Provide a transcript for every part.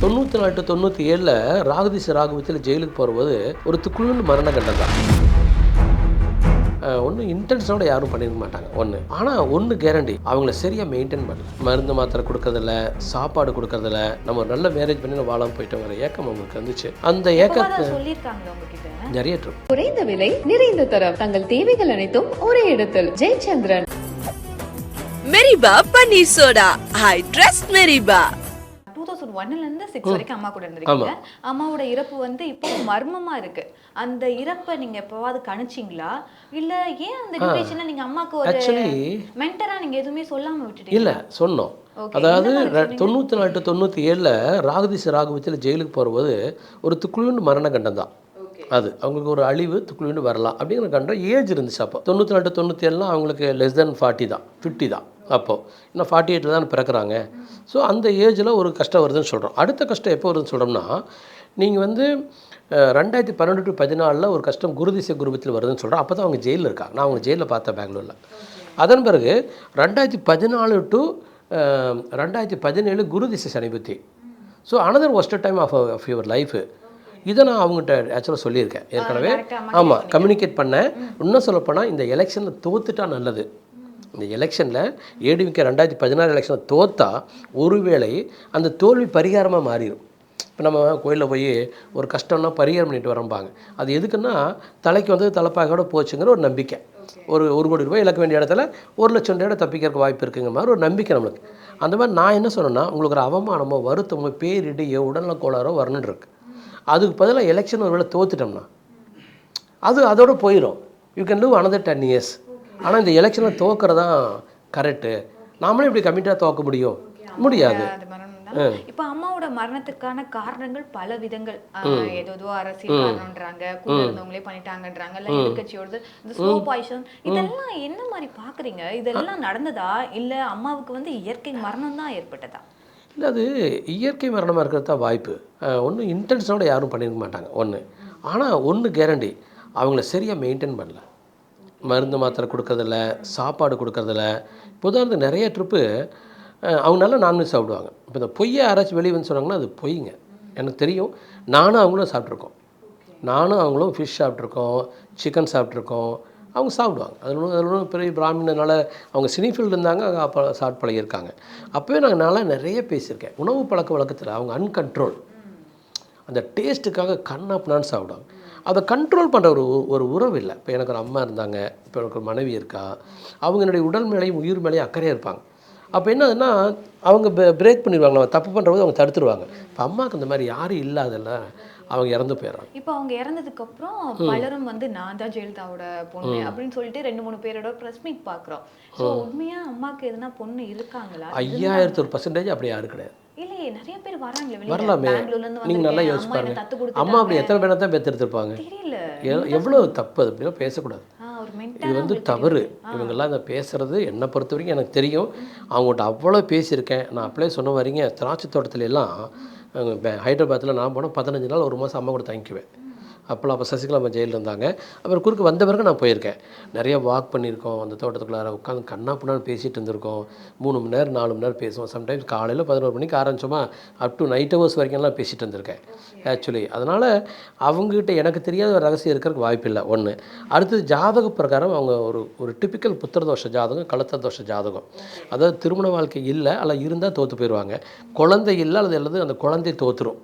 94 to 97 ராகதீஷ் ராகவத்தில் ஜெயிலுக்கு போகும்போது ஒரு துக்குளுன்னு மரண கண்டம் தான். ஒன்றும் இன்டென்ஷனோட யாரும் பண்ணியிருக்க மாட்டாங்க ஒன்று. ஆனால் ஒன்று கேரண்டி, அவங்கள சரியாக மெயின்டைன் பண்ணல. மருந்து மாத்திரை கொடுக்கறதில்ல, சாப்பாடு கொடுக்கறதில்ல. நம்ம ஒரு நல்ல மேரேஜ் பண்ணி வாழாமல் போயிட்டு வர ஏக்கம் அவங்களுக்கு வந்துச்சு. அந்த ஏக்கத்தை நிறைய குறைந்த விலை நிறைந்த தரம், தங்கள் தேவைகள் அனைத்தும் ஒரே இடத்தில். ஜெயச்சந்திரன். மெரிபா பன்னீர் சோடா. I trust Meriba. 2001 இருந்து 6 வரைக்கும் அம்மா கூட இருந்திருக்கீங்க. அம்மாவோட இறப்பு வந்து இப்போ மர்மமா இருக்கு. அந்த இறப்பை நீங்க எப்பவாவது கணிச்சிங்களா? இல்ல ஏன் அந்த டியூரேஷன்ல நீங்க அம்மாக்கு ஒரு மென்டரா நீங்க எதுவுமே சொல்லாம விட்டுட்டீங்க? இல்ல சொன்னோம். அதாவது 94 to 97 ராகதீஷ் ராகவத்தில் ஜெயிலுக்கு போகும்போது ஒரு துக்குளுன்னு மரண கண்டம் தான். அது அவங்களுக்கு ஒரு அழிவு, துக்குளுன்னு வரலாம் அப்படிங்கிற கண்டம் ஏஜ் இருந்துச்சு. அப்போ 94 to 97 அவங்களுக்கு லெஸ் தென் 40 தான், 50 தான். அப்போது இன்னும் 48 தான் பிறக்கிறாங்க. ஸோ அந்த ஏஜில் ஒரு கஷ்டம் வருதுன்னு சொல்கிறோம். அடுத்த கஷ்டம் எப்போ வருதுன்னு சொல்கிறோம்னா, நீங்கள் வந்து 2012 to 14 ஒரு கஷ்டம் குருதிசை குருபத்தில் வருதுன்னு சொல்கிறோம். அப்போ தான் அவங்க ஜெயிலில் இருக்காங்க. நான் அவங்க ஜெயிலில் பார்த்தேன் பெங்களூரில். அதன் பிறகு 2014 to 2017 குருதிசை சனிபுத்தி. So another worst time of your life. இதை நான் அவங்ககிட்ட ஆக்சுவலாக சொல்லியிருக்கேன் ஏற்கனவே. ஆமாம், கம்யூனிகேட் பண்ணேன். இன்னும் சொல்லப்போனால் இந்த எலெக்ஷனில் தோத்துட்டா நல்லது. இந்த எலெக்ஷனில் ஏடிஎம்கே 2016 எலெக்ஷனில் தோற்றா ஒருவேளை அந்த தோல்வி பரிகாரமாக மாறிடும். இப்போ நம்ம கோயிலில் போய் ஒரு கஷ்டம்னா பரிகாரம் பண்ணிட்டு வரம்பாங்க. அது எதுக்குன்னா தலைக்கு வந்து தலைப்பாகோட போச்சுங்கிற ஒரு நம்பிக்கை. ஒரு 1 கோடி ரூபாய் இழக்க வேண்டிய இடத்துல 1 லட்சம் ரூபாயோட தப்பிக்கிறதுக்கு வாய்ப்பு இருக்குங்கிற மாதிரி ஒரு நம்பிக்கை நம்மளுக்கு. அந்த மாதிரி நான் என்ன சொன்னேன்னா, உங்களுக்கு ஒரு அவமானமோ வருத்தமோ பேரிடையோ உடல்நல கோளாறோ வரணுன்னு இருக்குது. அதுக்கு பதிலாக எலெக்ஷன் ஒரு வேளை தோத்துட்டோம்னா அதோடு போயிடும். You can live another 10 years. ஆனால் இந்த எலெக்ஷனில் தோக்கிறதான் கரெக்டு. நாமளே இப்படி கமிட்டாக தோக்க முடியாது. இப்ப அம்மாவோட மரணத்துக்கான காரணங்கள் பல விதங்கள். ஏதோ அரசியல் காரணம்ன்றாங்க, கூட இருந்தவங்களே பண்ணிட்டாங்கன்றாங்க, இல்ல எதிர்கட்சியோட இந்த ஸ்லோ பாய்சன். இதெல்லாம் என்ன மாதிரி பாக்குறீங்க? இதெல்லாம் நடந்ததா இல்ல அம்மாவுக்கு வந்து இயற்கை மரணம் தான் ஏற்பட்டதா? இல்லை, அது இயற்கை மரணமாக இருக்கிறது தான் வாய்ப்பு. ஒன்றும் இன்டென்ஷனோட யாரும் பண்ணியிருக்க மாட்டாங்க ஒன்று. ஆனால் ஒன்று கேரண்டி, அவங்கள சரியாக மெயின்டைன் பண்ணல. மருந்து மாத்திரை கொடுக்கறதில்ல, சாப்பாடு கொடுக்கறதில்ல. உதாரணத்துக்கு நிறைய ட்ரிப்பு அவங்க நல்லா நான்வெஜ் சாப்பிடுவாங்க. இப்போ இந்த பொய்யை யாராச்சும் வெளியே வந்து சொன்னாங்கன்னா அது பொய்ங்க. எனக்கு தெரியும். நானும் அவங்களும் சாப்பிட்ருக்கோம். நானும் அவங்களும் ஃபிஷ் சாப்பிட்ருக்கோம், சிக்கன் சாப்பிட்ருக்கோம். அவங்க சாப்பிடுவாங்க. அதில் ஒன்றும் பெரிய பிராமினால அவங்க சினிஃபீல்டு இருந்தாங்க, அங்கே அப்போ சாப்பிட்டு பழகியிருக்காங்க. அப்போவே நல்லா நிறைய பேசியிருக்கேன். உணவு பழக்க வழக்கத்தில் அவங்க அன்கண்ட்ரோல், அந்த டேஸ்ட்டுக்காக கண்ணாப்பினான்னு சாப்பிடுவாங்க. அதை கண்ட்ரோல் பண்ணுற ஒரு உறவு இல்லை. இப்போ எனக்கு ஒரு அம்மா இருந்தாங்க, இப்போ எனக்கு ஒரு மனைவி இருக்கா. அவங்க என்னுடைய உடல் மேலேயும் உயிர் மேலேயும் அக்கறையாக இருப்பாங்க. அப்போ என்னதுன்னா அவங்க பிரேக் பண்ணிடுவாங்க. நம்ம தப்பு பண்ணுறது அவங்க தடுத்துருவாங்க. இப்போ அம்மாவுக்கு இந்த மாதிரி யாரும் இல்லாதல்ல, அவங்க இறந்து போயிடறாங்க. இப்போ அவங்க இறந்ததுக்கு அப்புறம் பலரும் வந்து நான் தான் ஜெயலலிதாவோட பொண்ணு அப்படின்னு சொல்லிட்டு 2-3 பேரோட ப்ரெஸ் மீட் பார்க்குறோம். ஸோ உண்மையா அம்மாவுக்கு எதுனா பொண்ணு இருக்காங்களா? 1000% அப்படி யாரும் கிடையாது. இல்லையே, நிறைய பேர் வராங்களே, வரலாமே. நீங்கள் நல்லா யோசிச்சு பாருங்க, அம்மா அப்படி எத்தனை பேரை தான் பெற்றெடுத்துருப்பாங்க? தெரியல. எவ்வளோ தப்பு. அது அப்படிலாம் பேசக்கூடாது. இது வந்து தவறு. இவங்கெல்லாம் இதை பேசுகிறது என்னை பொறுத்த வரைக்கும் எனக்கு தெரியும். அவங்கள்ட்ட அவ்வளோ பேசியிருக்கேன். நான் அப்படியே சொன்ன வரீங்க, திராட்சை தோட்டத்துல எல்லாம் ஹைதராபாத்தில் நான் போனால் 15 நாள் 1 மாதம் அம்மா கூட தங்கிக்குவேன். அப்போ சசிகலா அம்மா ஜெயிலில் இருந்தாங்க. அப்புறம் குறுக்கு வந்த பிறகு நான் போயிருக்கேன். நிறைய வாக் பண்ணியிருக்கோம். அந்த தோட்டத்துக்குள்ளார உட்காந்து கண்ணா புண்ணான்னு பேசிகிட்டு இருந்திருக்கோம். 3 மணி நேரம் 4 மணி நேரம் பேசுவோம். சம்டைம்ஸ் காலையில் 11 மணிக்கு ஆரம்பித்தோமா அப் டு நைட் ஹவர்ஸ் வரைக்கும்லாம் பேசிகிட்டு இருந்திருக்கேன் ஆக்சுவலி. அதனால் அவங்ககிட்ட எனக்கு தெரியாத ஒரு ரகசியம் இருக்கிறதுக்கு வாய்ப்பு இல்லை ஒன்று. அடுத்தது ஜாதக பிரகாரம் அவங்க ஒரு டிப்பிக்கல் புத்திரதோஷ ஜாதகம், கலத்த தோஷ ஜாதகம். அதாவது திருமண வாழ்க்கை இல்லை, அல்ல இருந்தால் தோற்று போயிடுவாங்க. குழந்தை இல்லை அல்லது அந்த குழந்தை தோற்றுரும்.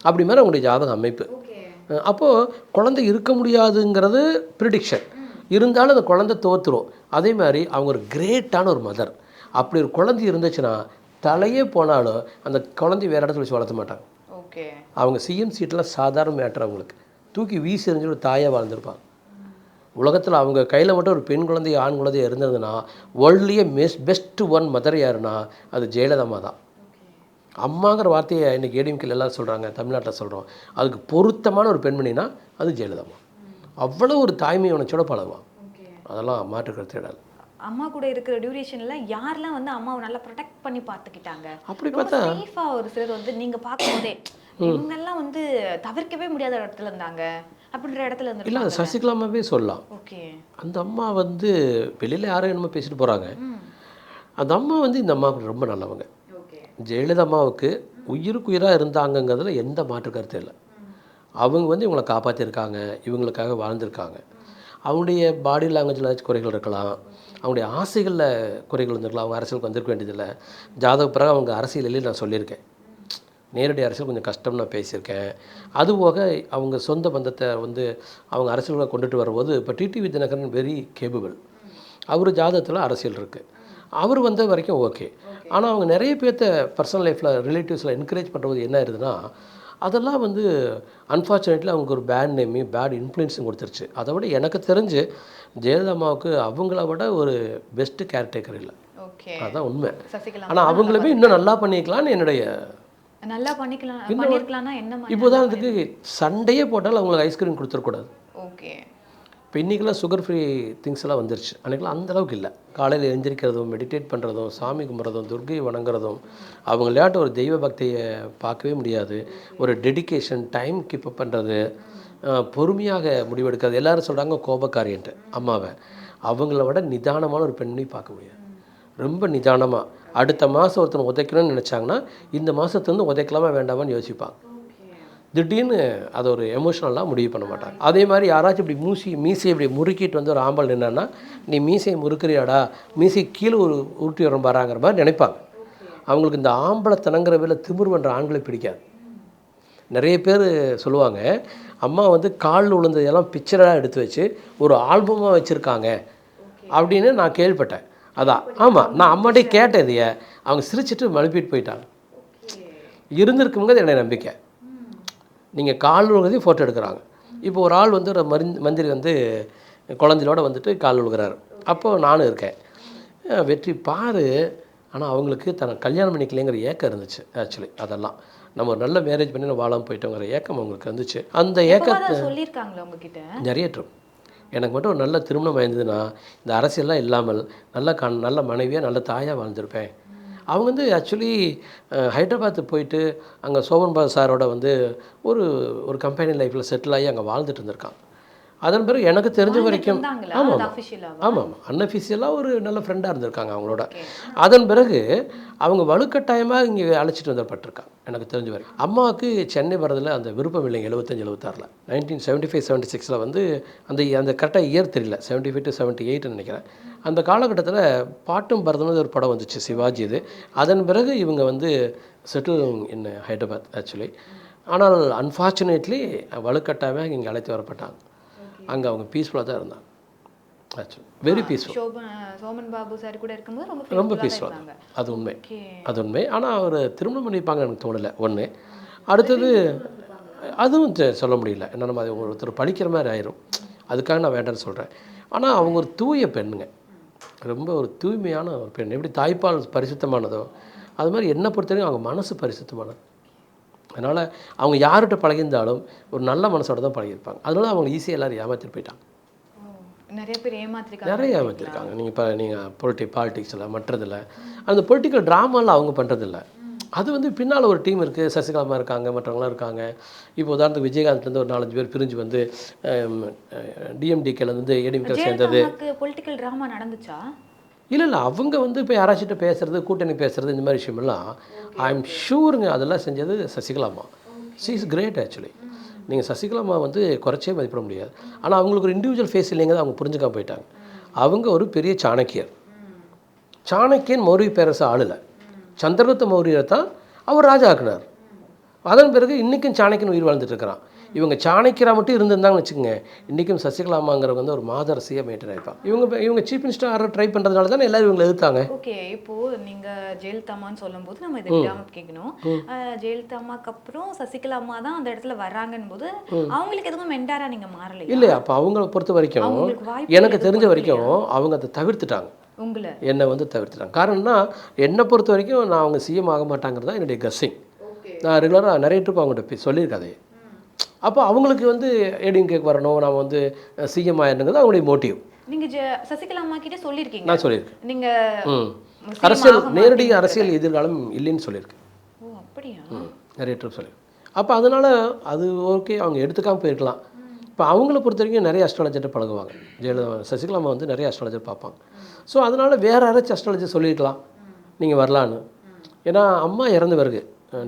அப்படி மாதிரி அவங்களுடைய ஜாதக அமைப்பு. அப்போது குழந்தை இருக்க முடியாதுங்கிறது ப்ரிடிக்ஷன். இருந்தாலும் அந்த குழந்தை தோற்றுரும். அதே மாதிரி அவங்க ஒரு கிரேட்டான ஒரு மதர். அப்படி ஒரு குழந்தை இருந்துச்சுன்னா தலையே போனாலும் அந்த குழந்தை வேறு இடத்துல வச்சு வளர்த்த மாட்டாங்க. அவங்க சிஎம் சீட்டெலாம் சாதாரண மேட்டர். அவங்களுக்கு தூக்கி வீசி எறிஞ்சு ஒரு தாயாக வாழ்ந்துருப்பாங்க. உலகத்தில் அவங்க கையில் மட்டும் ஒரு பெண் குழந்தை ஆண் குழந்தை இருந்ததுன்னா வேர்ல்ட்லேயே பெஸ்ட் ஒன் மதர் யாருன்னா அது ஜெயலலிதா தான். அம்மாங்கிற வார்த்தையை இன்றைக்கி ஏடிஎம்கேல எல்லோரும் சொல்கிறாங்க, தமிழ்நாட்டில் சொல்கிறோம். அதுக்கு பொருத்தமான ஒரு பெண்மணினா அது ஜெயலலிதா. அவ்வளோ ஒரு தாய்மை உணர்ச்சியோட பழகுவான். அதெல்லாம் மாற்றுக்கிறது இடம். அம்மா கூட இருக்கிற டியூரேஷன்ல யாரெல்லாம் வந்து அம்மாவை நல்லா ப்ரொடெக்ட் பண்ணி பார்த்துக்கிட்டாங்க? அப்படி பார்த்தா சேஃபாக ஒரு சிலர் வந்து நீங்கள் பார்க்கும்போதே இவங்கெல்லாம் வந்து தவிர்க்கவே முடியாத இடத்துல இருந்தாங்க அப்படின்ற இடத்துல இருந்து. இல்லை, சசிகலாமாவே சொல்லலாம். ஓகே, அந்த அம்மா வந்து வெளியில் யாரும் என்னமோ பேசிட்டு போகிறாங்க. அந்த அம்மா வந்து இந்த அம்மாவுக்கு ரொம்ப நல்லவங்க. ஜெயலலிதா அம்மாவுக்கு உயிருக்கு உயிராக இருந்தாங்கங்கிறதுல எந்த மாற்று கருத்தும் இல்லை. அவங்க வந்து இவங்களை காப்பாற்றிருக்காங்க, இவங்களுக்காக வாழ்ந்திருக்காங்க. அவங்களுடைய பாடி லாங்குவேஜில் ஏதாச்சும் குறைகள் இருக்கலாம், அவங்களுடைய ஆசைகளில் குறைகள் இருந்திருக்கலாம். அவங்க அரசியலுக்கு வந்திருக்க வேண்டியதில்லை. ஜாதக பிறகு அவங்க அரசியலில் நான் சொல்லியிருக்கேன், நேரடி அரசியல் கொஞ்சம் கஷ்டம் நான் பேசியிருக்கேன். அதுபோக அவங்க சொந்த பந்தத்தை வந்து அவங்க அரசியலுக்கு கொண்டுட்டு வரும்போது இப்போ டிடிவி தினகரன் வெரி கேபபிள். அவர் ஜாதகத்தில் அரசியல் இருக்குது, அவர் வந்த வரைக்கும் ஓகே. ஆனால் அவங்க நிறைய பேர்த்த பர்சனல் லைஃப்பில் ரிலேட்டிவ்ஸில் என்கரேஜ் பண்ணுறது என்ன ஆயிருதுன்னா, அதெல்லாம் வந்து அன்ஃபார்ச்சுனேட்லி அவங்களுக்கு ஒரு பேட் நேமையும் பேட் இன்ஃப்ளூயன்ஸும் கொடுத்துருச்சு. அதை விட எனக்கு தெரிஞ்சு ஜெயலலிதா அம்மாவுக்கு அவங்கள விட ஒரு பெஸ்ட்டு கேர்டேக்கர் இல்லை, அதுதான் உண்மை. ஆனால் அவங்களுமே இன்னும் நல்லா பண்ணிக்கலான்னு என்னுடைய நல்லா பண்ணிக்கலாம்னா என்ன மாதிரி? இப்போ உதாரணத்துக்கு சண்டையே போட்டாலும் அவங்களுக்கு ஐஸ்கிரீம் கொடுத்துடக்கூடாது. ஓகே. இப்போ இன்றைக்கெல்லாம் சுகர் ஃப்ரீ திங்ஸ் எல்லாம் வந்துருச்சு, அன்றைக்கெல்லாம் அந்தளவுக்கு இல்லை. காலையில் எழுந்திரிக்கிறதும் மெடிடேட் பண்ணுறதும் சாமி கும்பிட்றதும் துர்கையை வணங்குறதும் அவங்க விளையாட்டு ஒரு தெய்வ பக்தியை பார்க்கவே முடியாது. ஒரு டெடிக்கேஷன், டைம் கீப்பப் பண்ணுறது, பொறுமையாக முடிவெடுக்கிறது. எல்லோரும் சொல்கிறாங்க கோபக்காரியன்ட்டு அம்மாவை, அவங்கள விட நிதானமான ஒரு பெண்ணையும் பார்க்க முடியாது. ரொம்ப நிதானமாக அடுத்த மாதம் ஒருத்தனை உதைக்கணும்னு நினச்சாங்கன்னா இந்த மாதத்துலேருந்து உதைக்கலாமா வேண்டாமான்னு யோசிப்பாங்க. திடீர்னு அதை ஒரு எமோஷ்னலாக முடிவு பண்ண மாட்டாங்க. அதே மாதிரி யாராச்சும் இப்படி மீசையை இப்படி முறுக்கிட்டு வந்து ஒரு ஆம்பல் நின்னா, நீ மீசையை முறுக்கிறியாடா, மீசையை கீழே ஒரு உருட்டி வரும் பாராங்கிற மாதிரி நினைப்பாங்க. அவங்களுக்கு இந்த ஆம்பளத்தனங்கிற வேலை திமிர் பண்ணுற ஆண்களை பிடிக்காது. நிறைய பேர் சொல்லுவாங்க, அம்மா வந்து காலில் விழுந்ததெல்லாம் பிக்சராக எடுத்து வச்சு ஒரு ஆல்பமாக வச்சுருக்காங்க அப்படின்னு நான் கேள்விப்பட்டேன். அதான் ஆமாம், நான் அம்மாட்டே கேட்டேன் இதையே. அவங்க சிரிச்சிட்டு மழுப்பிட்டு போயிட்டாங்க. இருந்திருக்குங்கிறது என்னுடைய நம்பிக்கை. நீங்கள் கால் விழுகிறதையும் ஃபோட்டோ எடுக்கிறாங்க. இப்போ ஒரு ஆள் வந்து ஒரு மந்திரி வந்து குழந்தையோடு வந்துட்டு கால் விழுகிறாரு. அப்போது நானும் இருக்கேன், வெற்றி பாரு. ஆனால் அவங்களுக்கு தன்னை கல்யாணம் பண்ணிக்கலைங்கிற ஏக்கம் இருந்துச்சு. ஆக்சுவலி அதெல்லாம் நம்ம ஒரு நல்ல மேரேஜ் பண்ணி நம்ம வாழாமல் போயிட்டோங்கிற ஏக்கம் அவங்களுக்கு இருந்துச்சு. அந்த ஏக்கத்தை சொல்லியிருக்காங்களா உங்ககிட்ட? நிறையட்டும். எனக்கு மட்டும் ஒரு நல்ல திருமணம் ஆயிருந்ததுன்னா இந்த அரசியல்லாம் இல்லாமல் நல்ல மனைவியாக நல்ல தாயாக வாழ்ந்திருப்பேன். அவங்க வந்து ஆக்சுவலி ஹைதராபாத்து போயிட்டு அங்கே சோமன்பாபு சாரோட வந்து ஒரு கம்பெனி லைஃப்பில் செட்டில் ஆகி அங்கே வாழ்ந்துட்டு இருந்திருக்காங்க. அதன் பிறகு எனக்கு தெரிஞ்ச வரைக்கும் ஆமாம் அன்அஃபிஷியலாக ஒரு நல்ல ஃப்ரெண்டாக இருந்திருக்காங்க அவங்களோட. அதன் பிறகு அவங்க வலுக்கட்டாயமாக இங்கே அழைச்சிட்டு வந்துப்பட்டிருக்காங்க. எனக்கு தெரிஞ்ச வரைக்கும் அம்மாவுக்கு சென்னை வரதில் அந்த விருப்பம் இல்லைங்க. 75-76 1975-76 வந்து அந்த கரெக்டாக இயர் தெரியல, 75 to 78 நினைக்கிறேன். அந்த காலகட்டத்தில் பாட்டும் பரதம்னு ஒரு படம் வந்துச்சு, சிவாஜி இது. அதன் பிறகு இவங்க வந்து செட்டில் இன் ஹைதராபாத் ஆக்சுவலி. ஆனால் அன்ஃபார்ச்சுனேட்லி வலுக்கட்டாயமாக இங்கே அழைத்து வரப்பட்டாங்க. அங்கே அவங்க பீஸ்ஃபுல்லாக தான் இருந்தாங்க. Actually very peaceful. Soman Babu sir கூட இருக்கும்போது ரொம்ப பீஸ்ஃபுல்லாக, அது உண்மை, அது உண்மை. ஆனால் அவர் திருமணம் பண்ணிப்பாங்க எனக்கு தோணலை ஒன்று. அடுத்தது அதுவும் சொல்ல முடியல, என்ன நம்ம அது ஒருத்தர் படிக்கிற மாதிரி ஆயிரும். அதுக்காக நான் வேண்டாம்னு சொல்கிறேன். ஆனால் அவங்க ஒரு தூய பெண்ணுங்க, ரொம்ப ஒரு தூய்மையான ஒரு பெண். எப்படி தாய்ப்பால் பரிசுத்தமானதோ அது மாதிரி என்னை பொறுத்தவரைக்கும் அவங்க மனசு பரிசுத்தமானது. அதனால் அவங்க யார்கிட்ட பழகியிருந்தாலும் ஒரு நல்ல மனசோட தான் பழகியிருப்பாங்க. அதனால அவங்க ஈஸியாக எல்லோரும் ஏமாற்றிட்டு போயிட்டாங்க. நிறைய பேர் ஏமாற்றிருக்காங்க. நீங்கள் பாலிட்டிக்ஸில் மற்றதில்லை, அந்த பொலிட்டிக்கல் ட்ராமாவில் அவங்க பண்ணுறதில்ல. அது வந்து பின்னால் ஒரு டீம் இருக்குது, சசிகலாமா இருக்காங்க, மற்றவங்களாம் இருக்காங்க. இப்போ உதாரணத்துக்கு விஜயகாந்த்லேருந்து ஒரு 4-5 பேர் பிரிஞ்சு வந்து டிஎம்டிகேலேருந்து ஏடிஎம்கே சேர்ந்தது. பொலிட்டிக்கல் ட்ராமா நடந்துச்சா? இல்லை அவங்க வந்து இப்போ யாராச்சிட்ட பேசுகிறது, கூட்டணி பேசுகிறது, இந்த மாதிரி விஷயமெல்லாம் ஐ எம் ஷூருங்க அதெல்லாம் செஞ்சது சசிகலாமா. She is great actually. நீங்கள் சசிகலாமா வந்து குறைச்சே மதிப்பிட முடியாது. ஆனால் அவங்களுக்கு ஒரு இண்டிவிஜுவல் ஃபேஸ் இல்லைங்க, அவங்க புரிஞ்சுக்காம போயிட்டாங்க. அவங்க ஒரு பெரிய சாணக்கியன் மௌரிய பேரரசு ஆளலை, சந்திரகுப்த மௌரியரை தான் அவர் ராஜா ஆக்குனார். அதன் பிறகு இன்றைக்கும் சாணக்கியன் உயிர் வாழ்ந்துட்டு இருக்கிறான். இவங்க சாணக்கியரா மட்டும் இருந்திருந்தாங்கன்னு வச்சுக்கோங்க, இன்றைக்கும் சசிகலாமாங்கிறவங்க வந்து ஒரு மாதரசியாக மெயின்டைன் ஆகிப்பாங்க. இவங்க சீஃப் மினிஸ்டர் யாரும் ட்ரை பண்ணுறதுனால தானே எல்லாரும் இவங்களை எதிர்த்தாங்க. ஓகே, இப்போது நீங்கள் ஜெயலலிதாமான்னு சொல்லும்போது நம்ம இதை விடாமல் கேட்கணும். ஜெயலலிதாமாக்கு அப்புறம் சசிகலாமா தான் அந்த இடத்துல வர்றாங்கன்னு போது அவங்களுக்கு எதுவும் மென்டாராக நீங்கள் மாறலை இல்லை? அப்போ அவங்கள பொறுத்த வரைக்கும் எனக்கு தெரிஞ்ச வரைக்கும் அவங்க அதை தவிர்த்துட்டாங்க, என்னை வந்து தவிர்த்துட்டாங்க. காரணம்னா என்னை பொறுத்த வரைக்கும் நான் அவங்க சிஎம் ஆக மாட்டாங்கிறது தான் என்னுடைய கஸ்ஸிங். நான் ரெகுலராக நிறைய ட்ரிப் அவங்கள்ட்ட சொல்லியிருக்காதே. அப்போ அவங்களுக்கு வந்து ஏடிஎம்கேக்கு வரணும், நான் வந்து சிஎம் ஆயிருங்கிறது அவங்களுடைய மோட்டிவ். நீங்கள் சசிகலாமா கிட்டே சொல்லியிருக்கீங்க? நான் சொல்லியிருக்கேன். நீங்கள் அரசியல் நேரடி அரசியல் எதிர்காலம் இல்லைன்னு சொல்லியிருக்கேன். ஓ அப்படியா? நிறைய ட்ரிப் சொல்லியிருக்கேன். அப்போ அதனால் அது ஓகே, அவங்க எடுத்துக்காமல் போயிருக்கலாம். இப்போ அவங்கள பொறுத்த வரைக்கும் நிறைய அஸ்ட்ராலஜர்கிட்ட பழகுவாங்க. ஜெயலலிதா சசிகலாமா வந்து நிறைய அஸ்ட்ராலஜர் பார்ப்பாங்க. ஸோ அதனால் வேறு யாராச்சும் அஸ்ட்ராலஜர் சொல்லியிருக்கலாம் நீங்கள் வரலான்னு. ஏன்னா அம்மா இறந்த பிறகு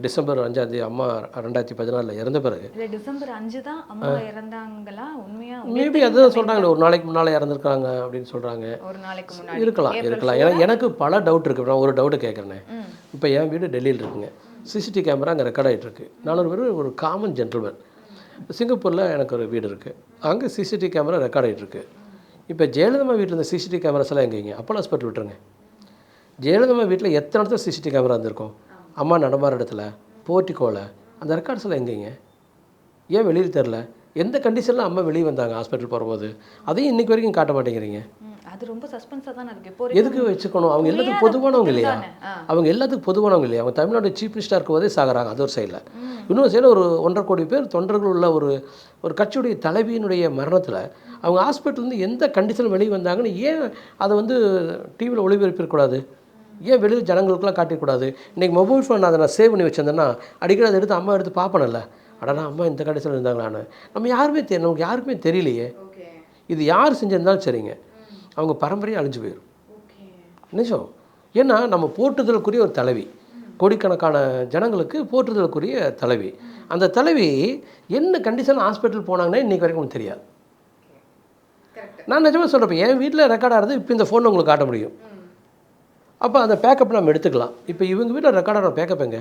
டிசம்பர் 5 அம்மா 2014 இறந்த பிறகு இல்ல டிசம்பர் 5 தான் அம்மா இறந்தாங்களா உண்மையா மேபி அதுதான் சொல்கிறாங்களே ஒரு நாளைக்கு முன்னால் இறந்துருக்காங்க அப்படின்னு சொல்கிறாங்க. ஒரு நாளைக்கு முன்னாடி இருக்கலாம். ஏன்னா எனக்கு பல டவுட் இருக்குது. நான் ஒரு டவுட்டு கேட்குறேன். இப்போ என் வீடு டெல்லியில் இருக்குங்க. சிசிடிவி கேமரா அங்கே ரெக்கார்ட் ஆகிட்டு இருக்கு. நான் ஒரு காமன் ஜென்டில்மேன். சிங்கப்பூரில் எனக்கு ஒரு வீடு இருக்குது. அங்கே சிசிடிவி கேமரா ரெக்கார்ட் ஆகிட்டு இருக்கு. இப்போ ஜெயலலிதா வீட்டில் இருந்த சிசிடிவி கேமராஸ் எல்லாம் எங்கேங்க? அப்போலோ ஹாஸ்பிட்டல் விட்டுருங்க. ஜெயலலிதா வீட்டில் எத்தனை இடத்துல சிசிடிவி கேமரா இருந்திருக்கும்? அம்மா நடமாற இடத்துல, போர்ட்டிக்கோவில், அந்த ரெக்கார்ட்ஸ் எல்லாம் எங்கேங்க? ஏன் வெளியில் தெரில? எந்த கண்டிஷனில் அம்மா வெளியே வந்தாங்க ஹாஸ்பிட்டல் போகும்போது? அதையும் இன்றைக்கி வரைக்கும் காட்ட மாட்டேங்கிறீங்க. அது ரொம்ப சஸ்பென்ஸாக தான் இருக்குது. இப்போ எதுக்கு வச்சுக்கணும்? அவங்க எல்லாத்துக்கும் பொதுவானவங்க இல்லையா? அவங்க எல்லாத்துக்கும் பொதுவானவங்க இல்லையா? அவங்க தமிழ்நாடு சீஃப் மினிஸ்டராக இருக்கும்போதே சாகுறாங்க. அது ஒரு சைடில். இன்னொரு சைடில் ஒரு 1.5 கோடி பேர் தொண்டர்கள் உள்ள ஒரு கட்சியுடைய தலைவியினுடைய மரணத்தில் அவங்க ஹாஸ்பிட்டல்லேருந்து எந்த கண்டிஷனில் வெளியே வந்தாங்கன்னு ஏன் அதை வந்து டிவியில் ஒளிபரப்பிடக்கூடாது? ஏன் வெளியில் ஜனங்களுக்குலாம் காட்டிக்கூடாது? இன்றைக்கி மொபைல் ஃபோன் அதை நான் சேவ் பண்ணி வச்சிருந்தேன்னா அடிக்கடி அதை எடுத்து அம்மா எடுத்து பார்ப்பேன்ல, அடனா அம்மா இந்த கண்டிஷனில் இருந்தாங்களான்னு. நமக்கு யாருக்குமே தெரியலையே. இது யார் செஞ்சிருந்தாலும் சரிங்க, அவங்க பரம்பரையாக அழிஞ்சு போயிடும். நிஜம். ஏன்னா நம்ம போற்றுதலுக்குரிய ஒரு தலைவி, கோடிக்கணக்கான ஜனங்களுக்கு போற்றுதலுக்குரிய தலைவி. அந்த தலைவி என்ன கண்டிஷன் ஹாஸ்பிட்டல் போனாங்கன்னா இன்றைக்கி வரைக்கும் உங்களுக்கு தெரியாது. நான் நிஜமாக சொல்கிறப்ப என் வீட்டில் ரெக்கார்ட் ஆகிறது இப்போ இந்த ஃபோனில் உங்களுக்கு காட்ட முடியும். அப்போ அந்த பேக்கப் நம்ம எடுத்துக்கலாம். இப்போ இவங்க வீட்டில் ரெக்கார்ட் ஆகிற பேக்கப் எங்க?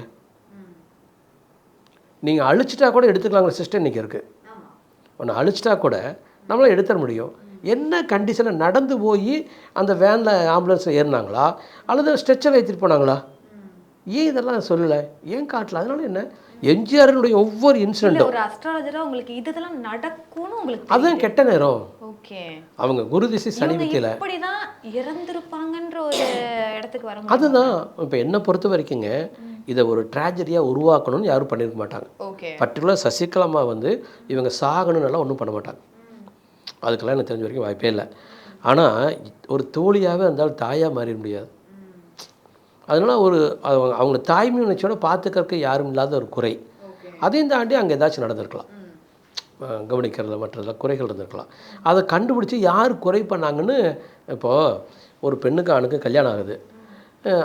நீங்கள் அழிச்சிட்டா கூட எடுத்துக்கலாங்கிற சிஸ்டம் இன்றைக்கி இருக்குது. ஒன்று அழிச்சிட்டா கூட நம்மளால் எடுத்துட முடியும். என்ன கண்டிஷனில் நடந்து போய் அந்த வேனில் ஆம்புலன்ஸில் ஏறினாங்களா அல்லது ஸ்ட்ரெச்சர் ஏற்றிட்டு போனாங்களா? ஏன் இதெல்லாம் சொல்லலை? ஏன் காட்டல? அதனால என்ன? எம்ஜிஆரினுடைய ஒவ்வொரு இன்சிடென்ட்டும் ஒரு அஸ்ட்ராலஜரா உங்களுக்கு இதெல்லாம் நடக்கும்னு உங்களுக்கு அதுதான் கெட்ட நேரம். ஓகே, அவங்க குரு திசை சனி வித்தியில இப்படிதான் இறந்திருப்பாங்கன்ற ஒரு இடத்துக்கு வர. அதுதான் இப்போ என்னை பொறுத்த வரைக்குங்க, இதை ஒரு ட்ராஜடியாக உருவாக்கணும்னு யாரும் பண்ணியிருக்க மாட்டாங்க. ஓகே, பர்டிகுலர் சசிகலாமா வந்து இவங்க சாகணும்னு ஒன்றும் பண்ண மாட்டாங்க. அதுக்கெல்லாம் எனக்கு தெரிஞ்ச வரைக்கும் வாய்ப்பே இல்லை. ஆனால் ஒரு தோழியாகவே இருந்தாலும் தாயாக மாறிட முடியாது. அதனால் அவங்க தாய்மை உணர்ச்சியோட பார்த்துக்கிறதுக்கு யாரும் இல்லாத ஒரு குறை. அதையும் தாண்டி அங்கே ஏதாச்சும் நடந்திருக்கலாம், கவனிக்கிறதுல மற்றதில் குறைகள் இருந்திருக்கலாம். அதை கண்டுபிடிச்சி யார் குறை பண்ணாங்கன்னு. இப்போது ஒரு பெண்ணுக்கு ஆணுக்கு கல்யாணம் ஆகுது,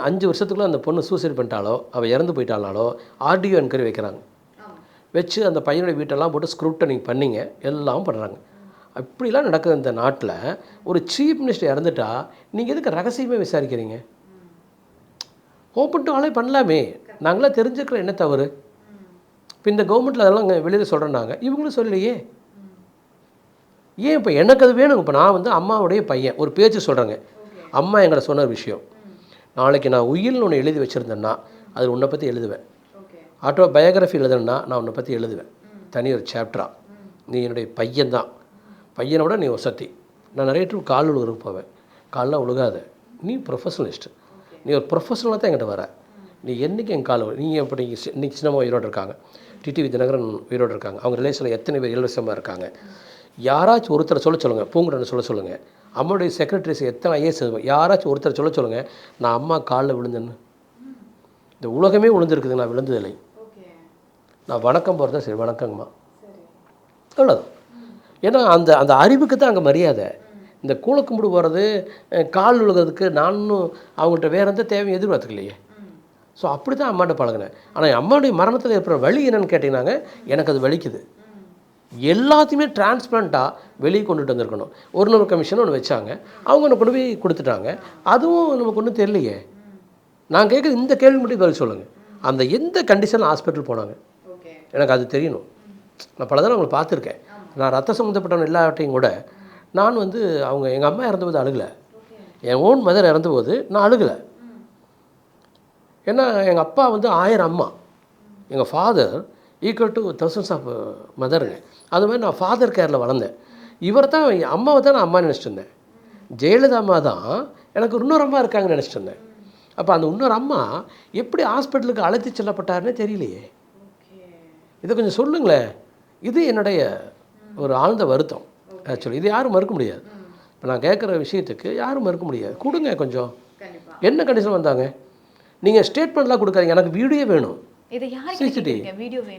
5 வருஷத்துக்குள்ளே அந்த பொண்ணு சூசைட் பண்ணிட்டாலோ அவள் இறந்து போயிட்டாலோ ஆடியோ என்கொயரி வைக்கிறாங்க. வச்சு அந்த பையனுடைய வீட்டெல்லாம் போட்டு ஸ்க்ரூட்டனிங் பண்ணிங்க எல்லாம் பண்ணுறாங்க. அப்படிலாம் நடக்குது இந்த நாட்டில். ஒரு சீஃப் மினிஸ்டர் இறந்துட்டா நீங்கள் எதுக்கு ரகசியமே விசாரிக்கிறீங்க? ஓப்பன் டு ஆலே பண்ணலாமே. நாங்களாம் தெரிஞ்சுக்கிற என்ன தவறு? இப்போ இந்த கவர்மெண்ட்டில் அதெல்லாம் வெளியில் சொல்கிறேன்னாங்க, இவங்களும் சொல்லலையே. ஏன் இப்போ எனக்கு அது வேணும்? இப்போ நான் வந்து அம்மாவுடைய பையன் ஒரு பேச்சு சொல்கிறேங்க. அம்மா எங்களை சொன்ன விஷயம், நாளைக்கு நான் உயில்னு ஒன்று எழுதி வச்சுருந்தேன்னா அது உன்னை பற்றி எழுதுவேன். ஆட்டோ பயோகிராஃபி எழுதுனா நான் உன்னை பற்றி எழுதுவேன், தனி ஒரு சாப்டரா. நீ என்னுடைய பையன்தான், பையனோட நீ வசதி. நான் நிறைய ட்ரிப் கால் உழுகுறதுக்கு போவேன். கால்லாம் உழுகாத, நீ ப்ரொஃபஷனலிஸ்ட்டு, நீ ஒரு ப்ரொஃபஷனலாக தான் என்கிட்ட வர. நீ என்றைக்கு என் கால் நீங்கள் இப்போ இன்றைக்கி சினிமா உயிரோடு இருக்காங்க, டிடிவி தினகரன் உயிரோடு இருக்காங்க, அவங்க ரிலேஷனில் எத்தனை பேர் இலவசமாக இருக்காங்க. யாராச்சும் ஒருத்தரை சொல்லுங்கள், பூங்குடன்னு சொல்லுங்கள். அம்மாவுடைய செக்ரட்டரிஸ் எத்தனை ஐஏஎஸ், யாராச்சும் ஒருத்தரை சொல்லுங்கள் நான் அம்மா காலில் விழுந்தேன்னு. இந்த உலகமே விழுந்துருக்குது, நான் விழுந்ததில்லை. நான் வணக்கம் போகிறதா சரி, வணக்கங்கம்மா, அவ்வளோதான். ஏன்னா அந்த அந்த அறிவுக்கு தான் அங்கே மரியாதை. இந்த கூலக்கும்பிடு போகிறது, கால் விழுகிறதுக்கு நானும் அவங்கள்ட்ட வேறு எந்த தேவையும் எதிர்பார்த்துக்கலையே. ஸோ அப்படி தான் அம்மாட்ட பழகினேன். ஆனால் என் அம்மாவுடைய மரணத்தில் ஏற்படுற வலி என்னென்னு கேட்டிங்கன்னாங்க, எனக்கு அது வலிக்குது. எல்லாத்தையுமே டிரான்ஸ்பிளான்ட்டாக வெளியே கொண்டுட்டு வந்திருக்கணும். ஒரு கமிஷன் ஒன்று வச்சாங்க, அவங்க ஒன்று கொண்டு போய் கொடுத்துட்டாங்க. அதுவும் நமக்கு ஒன்றும் தெரியலையே. நான் கேட்குறது இந்த கேள்வி மட்டும் பதில் சொல்லுங்கள். அந்த எந்த கண்டிஷனில் ஹாஸ்பிட்டல் போனாங்க எனக்கு அது தெரியணும். நான் பல தடவை அவங்களை பார்த்துருக்கேன். நான் ரத்த சம்மந்தப்பட்டவன் எல்லாவற்றையும் கூட நான் வந்து அவங்க எங்கள் அம்மா இறந்தபோது அழுகலை, என் ஓன் மதர் இறந்தபோது நான் அழுகலை. ஏன்னா எங்கள் அப்பா வந்து 1000 அம்மா, எங்கள் father equal to thousands of மதருங்க. அது மாதிரி நான் ஃபாதர் கேரில் வளர்ந்தேன். இவர் தான் அம்மாவை தான் நான் அம்மா நினச்சிட்டு இருந்தேன். ஜெயலலிதா அம்மா தான் எனக்கு இன்னொரு அம்மா இருக்காங்கன்னு நினச்சிட்டு இருந்தேன். அப்போ அந்த இன்னொரு அம்மா எப்படி ஹாஸ்பிட்டலுக்கு அழைத்து செல்லப்பட்டாருன்னே தெரியலையே. இதை கொஞ்சம் சொல்லுங்களேன். இது என்னுடைய ஒரு ஆழ்ந்த வருத்தம். ஆக்சுவலி இது யாரும் மறுக்க முடியாது. இப்போ நான் கேட்குற விஷயத்துக்கு யாரும் மறுக்க முடியாது. கொடுங்க கொஞ்சம். என்ன கண்டிஷன் வந்தாங்க? நீங்கள் ஸ்டேட்மெண்ட்லாம் கொடுக்காதீங்க, எனக்கு வீடியோ வேணும். சிசிடிவி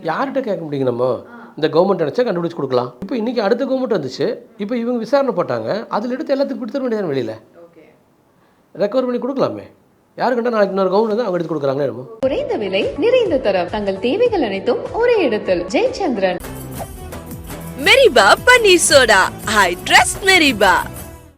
யார்கிட்ட கேட்க முடியுங்க? நம்ம இந்த கவர்மெண்ட் நினச்சா கண்டுபிடிச்சி கொடுக்கலாம். இப்போ இன்றைக்கி அடுத்த கவர்மெண்ட் வந்துச்சு, இப்போ இவங்க விசாரணை போட்டாங்க, அதில் எடுத்து எல்லாத்துக்கும் கொடுத்துட வேண்டியது வெளியில் ரெக்கவர் பண்ணி கொடுக்கலாமே. யாரு கண்டா நாளைக்கு இன்னொரு கவுன் வந்து அவங்க எடுத்து கொடுக்குறாங்க என்னமோ. குறைந்த விலை நிறைந்த தரம் தங்கள் தேவைகள் அனைத்தும் ஒரே இடத்தில் ஜெயச்சந்திரன். மெரிபா பன்னீர் சோடா. I trust மெரிபா.